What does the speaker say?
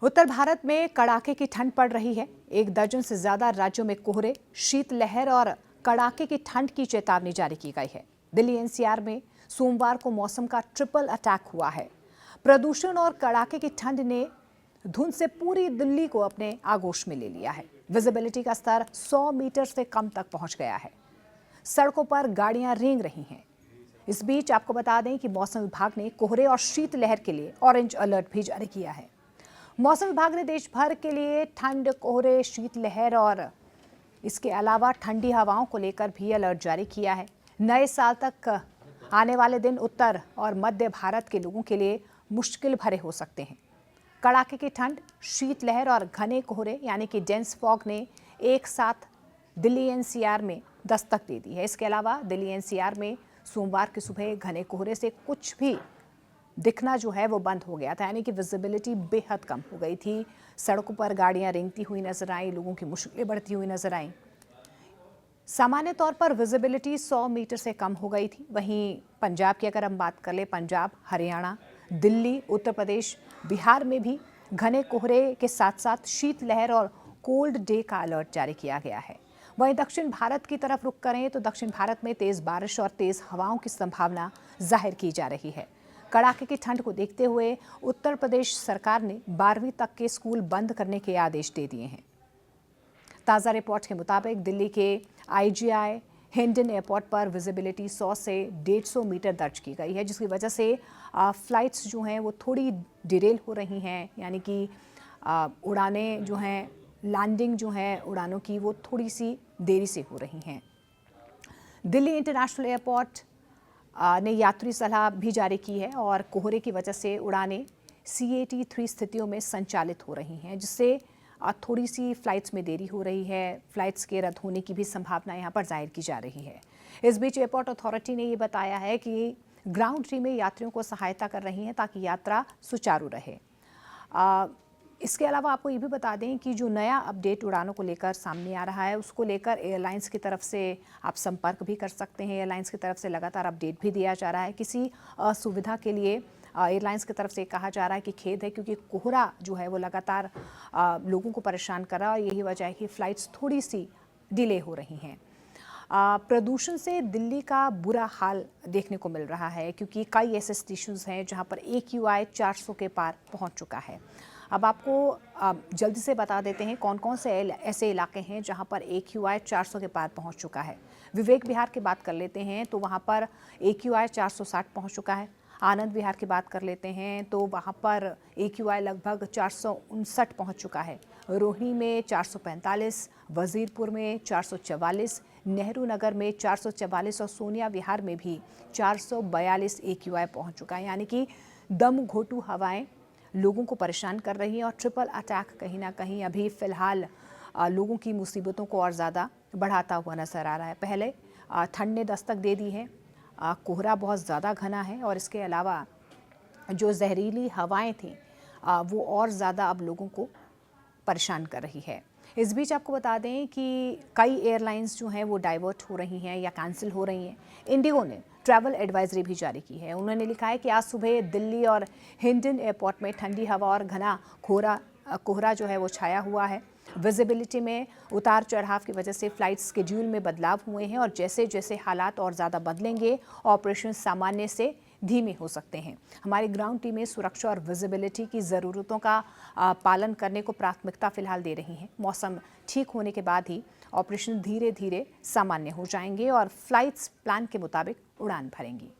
उत्तर भारत में कड़ाके की ठंड पड़ रही है। 1 दर्जन से ज्यादा राज्यों में कोहरे, शीतलहर और कड़ाके की ठंड की चेतावनी जारी की गई है। दिल्ली एनसीआर में सोमवार को मौसम का ट्रिपल अटैक हुआ है। प्रदूषण और कड़ाके की ठंड ने धुंध से पूरी दिल्ली को अपने आगोश में ले लिया है। विजिबिलिटी का स्तर 100 मीटर से कम तक पहुंच गया है। सड़कों पर गाड़ियां रेंग रही हैं। इस बीच आपको बता दें कि मौसम विभाग ने कोहरे और शीतलहर के लिए ऑरेंज अलर्ट भी जारी किया है। मौसम विभाग ने देश भर के लिए ठंड, कोहरे, शीतलहर और इसके अलावा ठंडी हवाओं को लेकर भी अलर्ट जारी किया है। नए साल तक आने वाले दिन उत्तर और मध्य भारत के लोगों के लिए मुश्किल भरे हो सकते हैं। कड़ाके की ठंड, शीतलहर और घने कोहरे यानी कि डेंस फॉग ने एक साथ दिल्ली एनसीआर में दस्तक दे दी है। इसके अलावा दिल्ली एनसीआर में सोमवार की सुबह घने कोहरे से कुछ भी दिखना जो है वो बंद हो गया था, यानी कि विजिबिलिटी बेहद कम हो गई थी। सड़कों पर गाड़ियां रेंगती हुई नजर आई, लोगों की मुश्किलें बढ़ती हुई नजर आई। सामान्य तौर पर विजिबिलिटी 100 मीटर से कम हो गई थी। वहीं पंजाब की अगर हम बात कर ले, पंजाब, हरियाणा, दिल्ली, उत्तर प्रदेश, बिहार में भी घने कोहरे के साथ साथ शीतलहर और कोल्ड डे का अलर्ट जारी किया गया है। वहीं दक्षिण भारत की तरफ रुख करें तो दक्षिण भारत में तेज बारिश और तेज हवाओं की संभावना जाहिर की जा रही है। कड़ाके की ठंड को देखते हुए उत्तर प्रदेश सरकार ने 12वीं तक के स्कूल बंद करने के आदेश दे दिए हैं। ताज़ा रिपोर्ट के मुताबिक दिल्ली के आईजीआई हिंडन एयरपोर्ट पर विजिबिलिटी 100 से 150 मीटर दर्ज की गई है, जिसकी वजह से फ्लाइट्स जो हैं वो थोड़ी डिरेल हो रही हैं, यानी कि उड़ानें जो हैं, लैंडिंग जो है उड़ानों की, वो थोड़ी सी देरी से हो रही हैं। दिल्ली इंटरनेशनल एयरपोर्ट ने यात्री सलाह भी जारी की है और कोहरे की वजह से उड़ानें CAT-3 स्थितियों में संचालित हो रही हैं, जिससे थोड़ी सी फ्लाइट्स में देरी हो रही है। फ्लाइट्स के रद्द होने की भी संभावना यहाँ पर जाहिर की जा रही है। इस बीच एयरपोर्ट अथॉरिटी ने ये बताया है कि ग्राउंड टीमें यात्रियों को सहायता कर रही हैं ताकि यात्रा सुचारू रहे। इसके अलावा आपको ये भी बता दें कि जो नया अपडेट उड़ानों को लेकर सामने आ रहा है, उसको लेकर एयरलाइंस की तरफ से आप संपर्क भी कर सकते हैं। एयरलाइंस की तरफ से लगातार अपडेट भी दिया जा रहा है। किसी असुविधा के लिए एयरलाइंस की तरफ से कहा जा रहा है कि खेद है, क्योंकि कोहरा जो है वो लगातार लोगों को परेशान कर रहा है और यही वजह है कि फ़्लाइट्स थोड़ी सी डिले हो रही हैं। प्रदूषण से दिल्ली का बुरा हाल देखने को मिल रहा है, क्योंकि कई ऐसे स्टेशंस हैं जहां पर AQI 400 के पार पहुंच चुका है। अब आपको जल्दी से बता देते हैं कौन कौन से ऐसे इलाके हैं जहां पर AQI 400 के पार पहुंच चुका है। विवेक विहार की बात कर लेते हैं तो वहां पर AQI 460 पहुंच चुका है। आनंद विहार की बात कर लेते हैं तो वहां पर AQI लगभग 459 पहुंच चुका है। रोहिणी में 445, वजीरपुर में 444, नेहरू नगर में 444 और सोनिया विहार में भी 442 AQI पहुंच चुका है। यानी कि दम घोटू हवाएं लोगों को परेशान कर रही हैं और ट्रिपल अटैक कहीं ना कहीं अभी फ़िलहाल लोगों की मुसीबतों को और ज़्यादा बढ़ाता हुआ नज़र आ रहा है। पहले ठंड ने दस्तक दे दी है, कोहरा बहुत ज़्यादा घना है और इसके अलावा जो जहरीली हवाएं थीं वो और ज़्यादा अब लोगों को परेशान कर रही है। इस बीच आपको बता दें कि कई एयरलाइंस जो हैं वो डाइवर्ट हो रही हैं या कैंसिल हो रही हैं। इंडिगो ने ट्रैवल एडवाइजरी भी जारी की है। उन्होंने लिखा है कि आज सुबह दिल्ली और हिंडन एयरपोर्ट में ठंडी हवा और घना कोहरा जो है वो छाया हुआ है। विजिबिलिटी में उतार चढ़ाव की वजह से फ़्लाइट शेड्यूल में बदलाव हुए हैं और जैसे जैसे हालात और ज़्यादा बदलेंगे, ऑपरेशन सामान्य से धीमे हो सकते हैं। हमारी ग्राउंड टीमें सुरक्षा और विजिबिलिटी की ज़रूरतों का पालन करने को प्राथमिकता फ़िलहाल दे रही हैं। मौसम ठीक होने के बाद ही ऑपरेशन धीरे धीरे सामान्य हो जाएंगे और फ्लाइट्स प्लान के मुताबिक उड़ान भरेंगी।